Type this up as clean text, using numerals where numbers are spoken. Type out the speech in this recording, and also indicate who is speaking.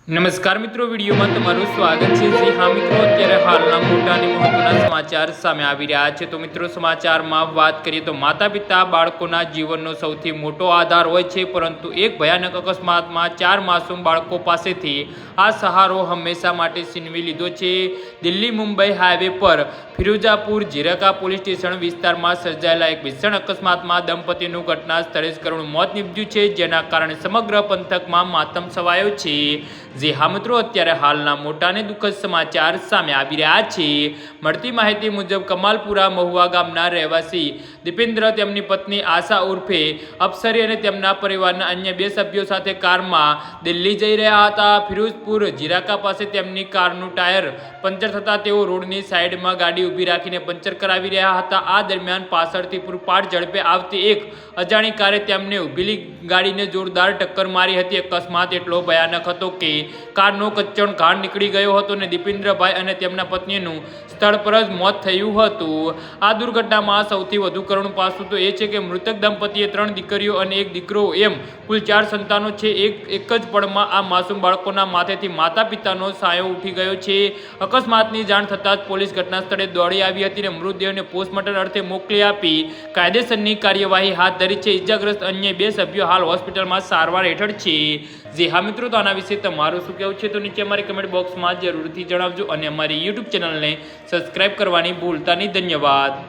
Speaker 1: નમસ્કાર મિત્રો, વિડીયોમાં તમારું સ્વાગત છે। જી હા મિત્રો, અત્યારે હાલના મોટા અને મહત્વના સમાચાર સામે આવી રહ્યા છે। તો મિત્રો, સમાચારમાં વાત કરીએ તો માતા પિતા બાળકોના જીવનનો સૌથી મોટો આધાર હોય છે, પરંતુ એક ભયાનક અકસ્માતમાં 4 માસૂમ બાળકો પાસેથી આ સહારો હંમેશા માટે છીનવી લીધો છે। દિલ્હી મુંબઈ હાઈવે પર ફિરોઝાપુર ઝીરકા પોલીસ સ્ટેશન વિસ્તારમાં સર્જાયેલા એક ભીષણ અકસ્માતમાં દંપતીનું ઘટના સ્થળે જ કરુણ મોત નીપજ્યું છે, જેના કારણે સમગ્ર પંથકમાં માતમ છવાયો છે। જી હા મિત્રો, અત્યારે હાલના મોટા અને દુઃખદ સમાચાર સામે આવી રહ્યા છે। મળતી માહિતી મુજબ કમાલપુરા મહુવા ગામના રહેવાસી દીપેન્દ્ર તેમની પત્ની આશા ઉર્ફે અપ્સરી અને તેમના પરિવારના અન્ય 2 સભ્યો સાથે કારમાં દિલ્હી જઈ રહ્યા હતા। ફિરોઝપુર ઝીરાકા પાસે તેમની કારનું ટાયર પંચર થતાં તેઓ રોડની સાઈડમાં ગાડી ઊભી રાખીને પંચર કરાવી રહ્યા હતા। આ દરમિયાન પાછળથી પૂરપાટ ઝડપે આવતી એક અજાણી કારે તેમને ઊભેલી ગાડીને જોરદાર ટક્કર મારી હતી। અકસ્માત એટલો ભયાનક હતો કે કારનો કચ્ચણ ઘાણ નીકળી ગયો હતો અને દીપેન્દ્રભાઈ અને તેમના પત્નીનું સ્થળ પર જ મોત થયું હતું। આ દુર્ઘટનામાં સૌથી વધુ કરુણ પાસું તો એ છે કે મૃતક દંપતીએ 3 દીકરીઓ અને 1 દીકરો એમ કુલ 4 સંતાનો છે। એક જ પળમાં આ માસૂમ બાળકોના માથેથી માતા પિતાનો સાયો ઉઠી ગયો છે। અકસ્માતની જાણ થતાં જ પોલીસ ઘટના સ્થળે દોડી આવી હતી અને મૃતદેહને પોસ્ટમોર્ટમ અર્થે મોકલી આપી કાયદેસરની કાર્યવાહી હાથ ધરી છે। ઇજાગ્રસ્ત અન્ય 2 સભ્યો હાલ હોસ્પિટલમાં સારવાર હેઠળ છે। જી હા મિત્રો, તો આના વિશે તમારું શું કહેવું છે તો નીચે અમારી કમેન્ટ બોક્સમાં જરૂરથી જણાવજો અને અમારી YouTube ચેનલને સબસ્ક્રાઇબ કરવાની ભૂલતા નહીં। ધન્યવાદ।